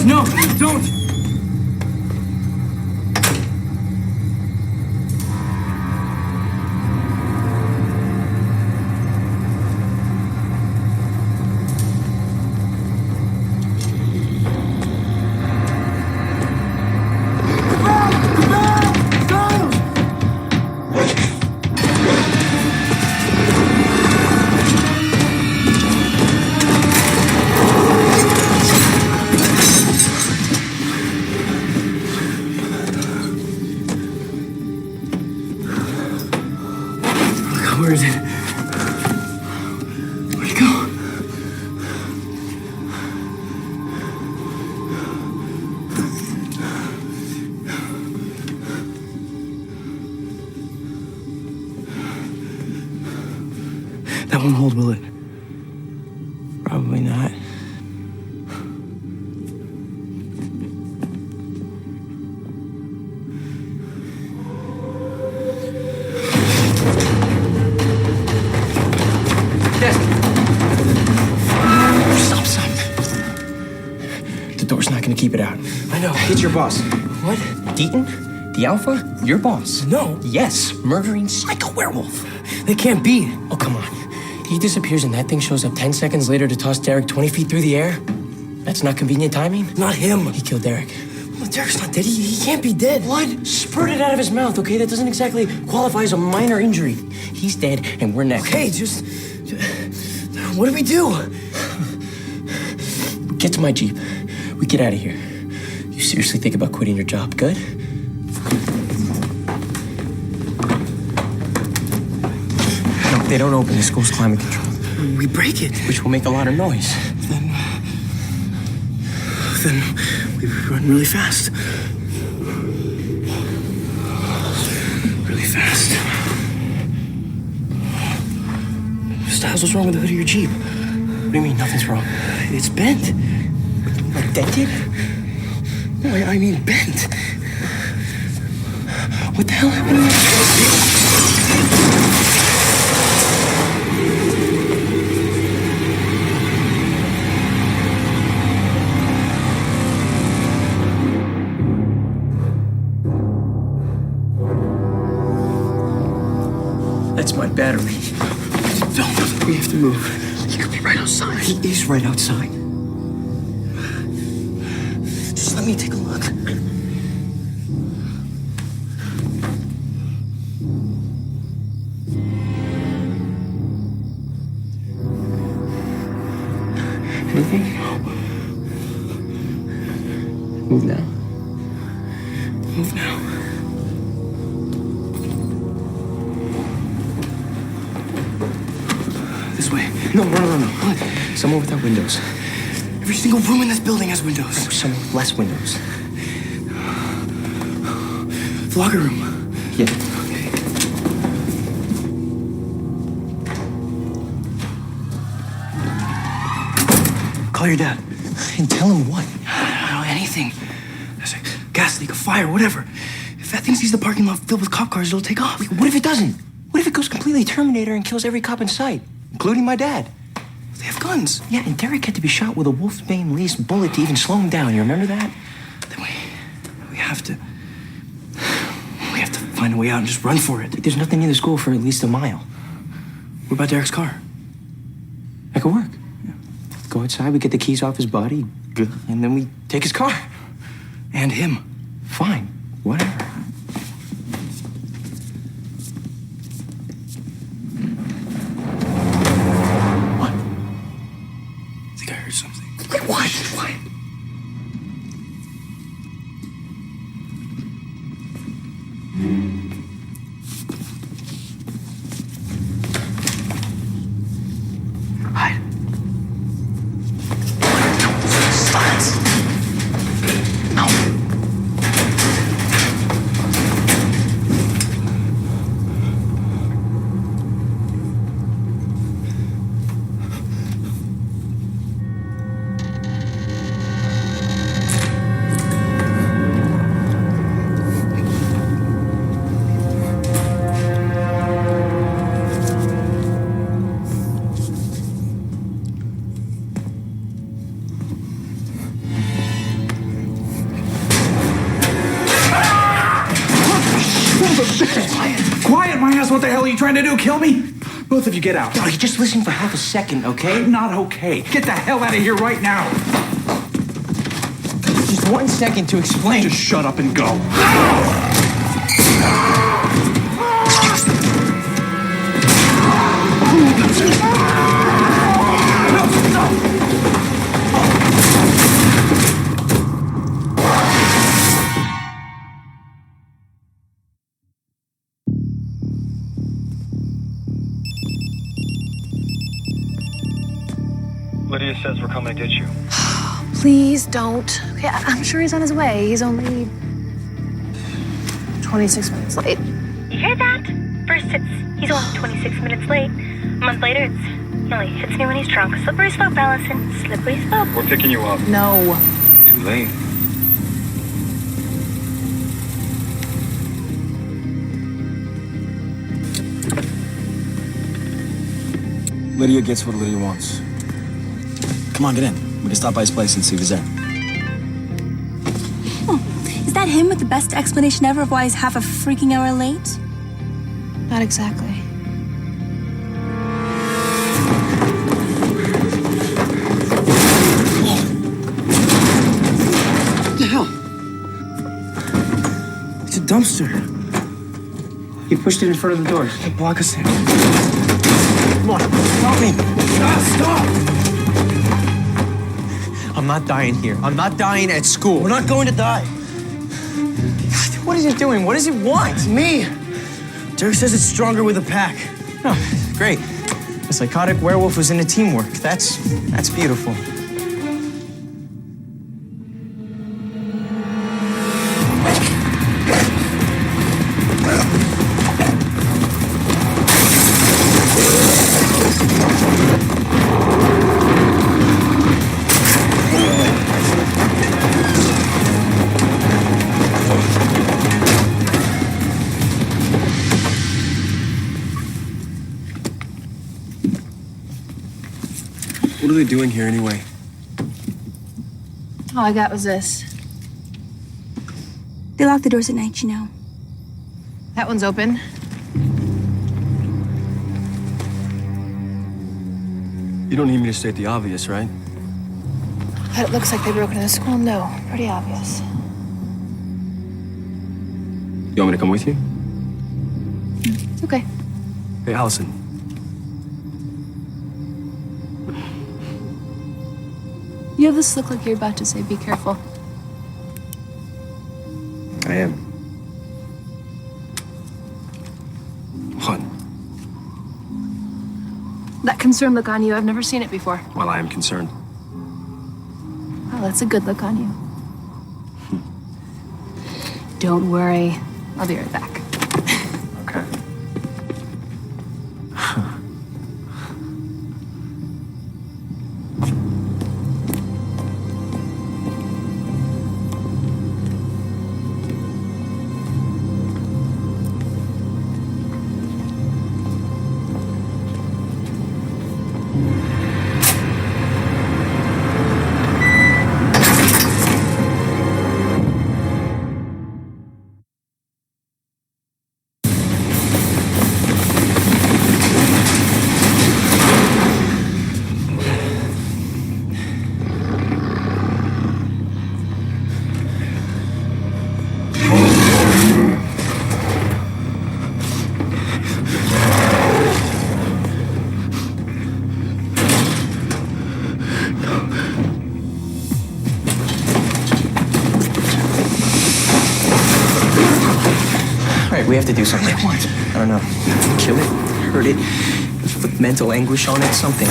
No, don't! Where is it? Where'd it go? That won't hold, will it? Probably not. Door's not gonna keep it out. I know. It's your boss. What? Deaton? The Alpha? Your boss. No. Yes. Murdering psycho werewolf. They can't be. Oh, come on. He disappears and that thing shows up 10 seconds later to toss Derek 20 feet through the air? That's not convenient timing? Not him. He killed Derek. Well, Derek's not dead. He can't be dead. Blood spurted out of his mouth, okay? That doesn't exactly qualify as a minor injury. He's dead and we're next. Okay, just... What do we do? Get to my Jeep. We get out of here. You seriously think about quitting your job, good? No, they don't open the school's climate control. We break it. Which will make a lot of noise. Then we run really fast. Really fast. Styles, what's wrong with the hood of your Jeep? What do you mean, nothing's wrong? It's bent. Like dented? No, I mean bent. What the hell happened? That's my battery. Don't. We have to move. He could be right outside. He is right outside. Just let me take a look. Anything? Move now. Move now. This way. No. What? Somewhere without windows. Every single room in this building has windows. Somewhere with less windows. The locker room. Yeah. Okay. Call your dad. And tell him what? I don't know, anything. There's a gas leak, a fire, whatever. If that thing sees the parking lot filled with cop cars, it'll take off. Wait, what if it doesn't? What if it goes completely Terminator and kills every cop in sight, including my dad? They have guns. Yeah, and Derek had to be shot with a wolfsbane laced bullet to even slow him down. You remember that? Then we have to find a way out and just run for it. There's nothing near the school for at least a mile. What about Derek's car? That could work. Yeah. Go outside, we get the keys off his body, and then we take his car. And him. Fine, whatever. What? I think I heard something. What? Hide. Silence. No. Quiet, my ass. What the hell are you trying to do? Kill me? Both of you get out. No, you just listen for half a second, okay? Not okay. Get the hell out of here right now. Just 1 second to explain. Just shut up and go. Lydia says we're coming to get you. Please don't. Okay, I'm sure he's on his way. He's only 26 minutes late. You hear that? First he's only 26 minutes late. A month later, he only hits me when he's drunk. Slippery slope, Allison. Slippery slope. We're picking you up. No. Too late. Lydia gets what Lydia wants. Come on, get in. We can stop by his place and see if he's there. Is that him with the best explanation ever of why he's half a freaking hour late? Not exactly. What the hell? It's a dumpster. He pushed it in front of the doors. Hey, block us in. Come on, help me. Stop! I'm not dying here. I'm not dying at school. We're not going to die. What is he doing? What does he want? It's me. Derek says it's stronger with a pack. Oh, great. A psychotic werewolf was into teamwork. That's beautiful. What are they doing here anyway? All I got was this. They lock the doors at night, you know. That one's open. You don't need me to state the obvious, right? But it looks like they broke into the school. No, pretty obvious. You want me to come with you? It's okay. Hey, Allison. You have this look like you're about to say, be careful. I am. What? That concerned look on you, I've never seen it before. Well, I am concerned. Well, that's a good look on you. Don't worry. I'll be right back. Okay. We have to do something. What? I don't know. Kill it, hurt it, inflict mental anguish on it, something.